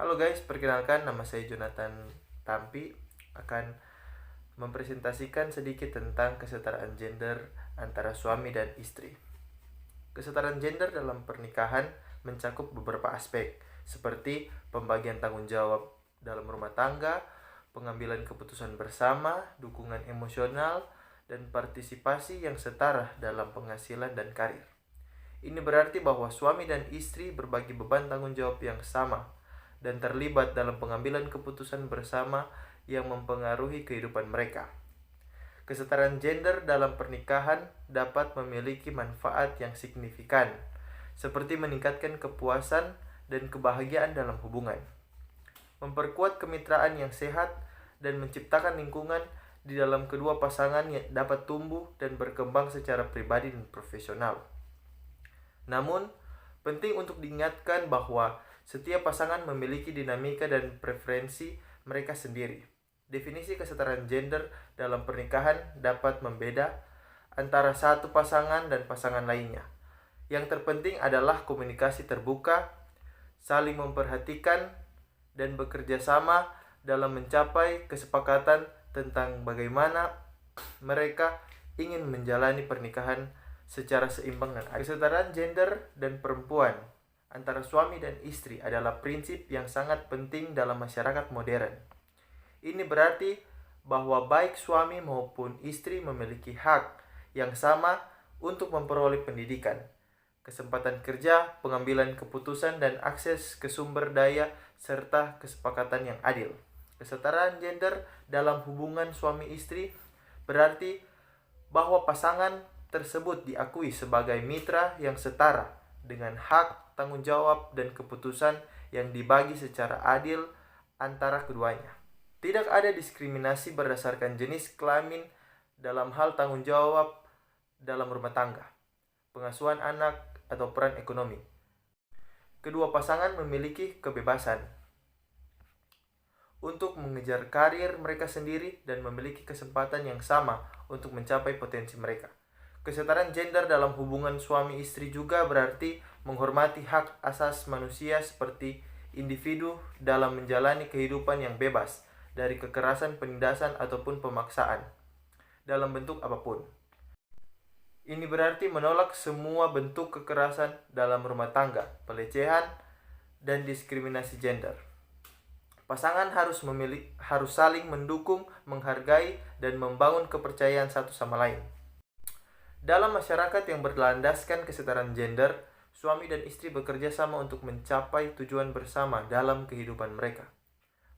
Halo guys, perkenalkan nama saya Jonathan Tampi akan mempresentasikan sedikit tentang kesetaraan gender antara suami dan istri. Kesetaraan gender dalam pernikahan mencakup beberapa aspek seperti pembagian tanggung jawab dalam rumah tangga, pengambilan keputusan bersama, dukungan emosional, dan partisipasi yang setara dalam penghasilan dan karir. Ini berarti bahwa suami dan istri berbagi beban tanggung jawab yang sama dan terlibat dalam pengambilan keputusan bersama yang mempengaruhi kehidupan mereka. Kesetaraan gender dalam pernikahan dapat memiliki manfaat yang signifikan, seperti meningkatkan kepuasan dan kebahagiaan dalam hubungan, memperkuat kemitraan yang sehat, dan menciptakan lingkungan di dalam kedua pasangan yang dapat tumbuh dan berkembang secara pribadi dan profesional. Namun, penting untuk diingatkan bahwa setiap pasangan memiliki dinamika dan preferensi mereka sendiri. Definisi kesetaraan gender dalam pernikahan dapat membeda antara satu pasangan dan pasangan lainnya. Yang terpenting adalah komunikasi terbuka, saling memperhatikan, dan bekerja sama dalam mencapai kesepakatan tentang bagaimana mereka ingin menjalani pernikahan secara seimbang dan adil. Kesetaraan gender dan perempuan antara suami dan istri adalah prinsip yang sangat penting dalam masyarakat modern. Ini berarti bahwa baik suami maupun istri memiliki hak yang sama untuk memperoleh pendidikan, kesempatan kerja, pengambilan keputusan, dan akses ke sumber daya serta kesepakatan yang adil. Kesetaraan gender dalam hubungan suami istri berarti bahwa pasangan tersebut diakui sebagai mitra yang setara dengan hak, tanggung jawab, dan keputusan yang dibagi secara adil antara keduanya. Tidak ada diskriminasi berdasarkan jenis kelamin dalam hal tanggung jawab dalam rumah tangga, pengasuhan anak, atau peran ekonomi. Kedua pasangan memiliki kebebasan untuk mengejar karir mereka sendiri dan memiliki kesempatan yang sama untuk mencapai potensi mereka. Kesetaraan gender dalam hubungan suami istri juga berarti menghormati hak asas manusia seperti individu dalam menjalani kehidupan yang bebas dari kekerasan, penindasan, ataupun pemaksaan dalam bentuk apapun. Ini berarti menolak semua bentuk kekerasan dalam rumah tangga, pelecehan, dan diskriminasi gender. Pasangan harus saling mendukung, menghargai, dan membangun kepercayaan satu sama lain. Dalam masyarakat yang berlandaskan kesetaraan gender, suami dan istri bekerja sama untuk mencapai tujuan bersama dalam kehidupan mereka.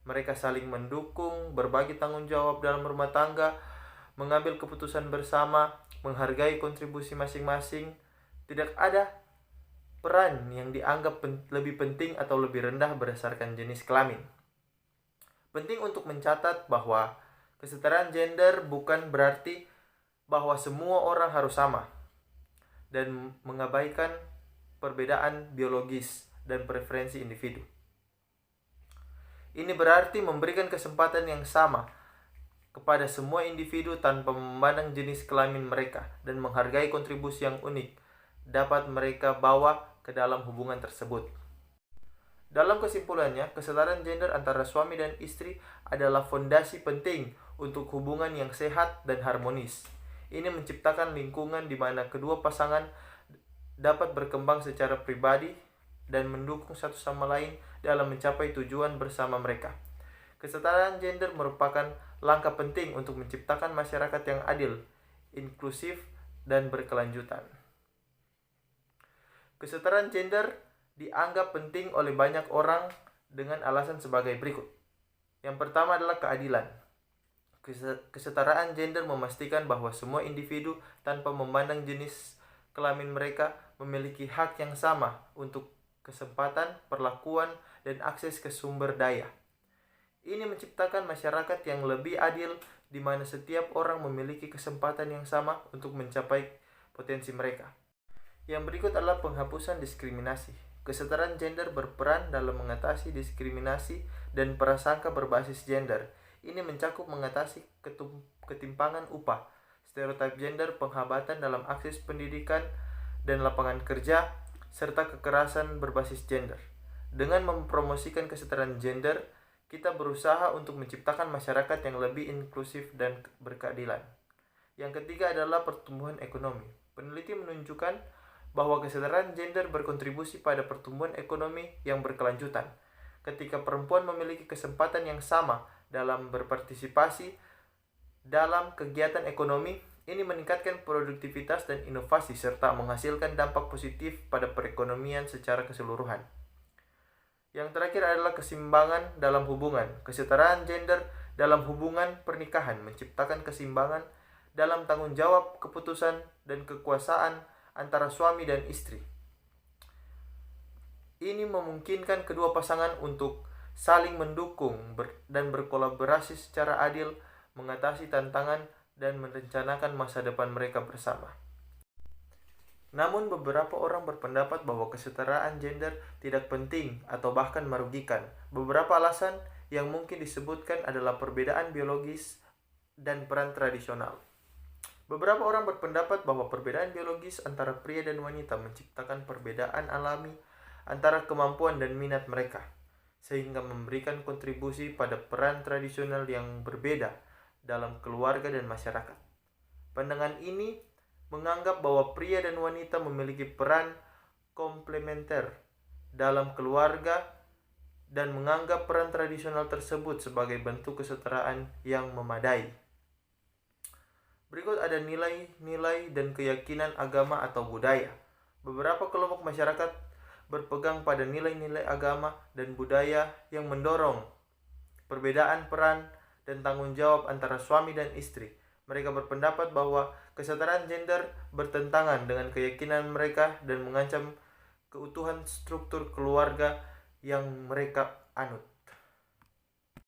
Mereka saling mendukung, berbagi tanggung jawab dalam rumah tangga, mengambil keputusan bersama, menghargai kontribusi masing-masing. Tidak ada peran yang dianggap lebih penting atau lebih rendah berdasarkan jenis kelamin. Penting untuk mencatat bahwa kesetaraan gender bukan berarti bahwa semua orang harus sama dan mengabaikan perbedaan biologis dan preferensi individu. Ini berarti memberikan kesempatan yang sama kepada semua individu tanpa memandang jenis kelamin mereka dan menghargai kontribusi yang unik dapat mereka bawa ke dalam hubungan tersebut. Dalam kesimpulannya, kesetaraan gender antara suami dan istri adalah fondasi penting untuk hubungan yang sehat dan harmonis. Ini menciptakan lingkungan di mana kedua pasangan dapat berkembang secara pribadi dan mendukung satu sama lain dalam mencapai tujuan bersama mereka. Kesetaraan gender merupakan langkah penting untuk menciptakan masyarakat yang adil, inklusif, dan berkelanjutan. Kesetaraan gender dianggap penting oleh banyak orang dengan alasan sebagai berikut. Yang pertama adalah keadilan. Kesetaraan gender memastikan bahwa semua individu tanpa memandang jenis kelamin mereka memiliki hak yang sama untuk kesempatan, perlakuan, dan akses ke sumber daya. Ini menciptakan masyarakat yang lebih adil di mana setiap orang memiliki kesempatan yang sama untuk mencapai potensi mereka. Yang berikut adalah penghapusan diskriminasi. Kesetaraan gender berperan dalam mengatasi diskriminasi dan prasangka berbasis gender. Ini mencakup mengatasi ketimpangan upah, stereotip gender, penghambatan dalam akses pendidikan dan lapangan kerja, serta kekerasan berbasis gender. Dengan mempromosikan kesetaraan gender, kita berusaha untuk menciptakan masyarakat yang lebih inklusif dan berkeadilan. Yang ketiga adalah pertumbuhan ekonomi. Peneliti menunjukkan bahwa kesetaraan gender berkontribusi pada pertumbuhan ekonomi yang berkelanjutan. Ketika perempuan memiliki kesempatan yang sama dalam berpartisipasi dalam kegiatan ekonomi, ini meningkatkan produktivitas dan inovasi serta menghasilkan dampak positif pada perekonomian secara keseluruhan. Yang terakhir adalah keseimbangan dalam hubungan. Kesetaraan gender dalam hubungan pernikahan menciptakan keseimbangan dalam tanggung jawab, keputusan, dan kekuasaan antara suami dan istri. Ini memungkinkan kedua pasangan untuk saling mendukung dan berkolaborasi secara adil, mengatasi tantangan, dan merencanakan masa depan mereka bersama. Namun beberapa orang berpendapat bahwa kesetaraan gender tidak penting atau bahkan merugikan. Beberapa alasan yang mungkin disebutkan adalah perbedaan biologis dan peran tradisional. Beberapa orang berpendapat bahwa perbedaan biologis antara pria dan wanita menciptakan perbedaan alami antara kemampuan dan minat mereka, sehingga memberikan kontribusi pada peran tradisional yang berbeda dalam keluarga dan masyarakat. Pandangan ini menganggap bahwa pria dan wanita memiliki peran komplementer dalam keluarga dan menganggap peran tradisional tersebut sebagai bentuk kesetaraan yang memadai. Berikut ada nilai-nilai dan keyakinan agama atau budaya. Beberapa kelompok masyarakat berpegang pada nilai-nilai agama dan budaya yang mendorong perbedaan peran dan tanggung jawab antara suami dan istri. Mereka berpendapat bahwa kesetaraan gender bertentangan dengan keyakinan mereka dan mengancam keutuhan struktur keluarga yang mereka anut.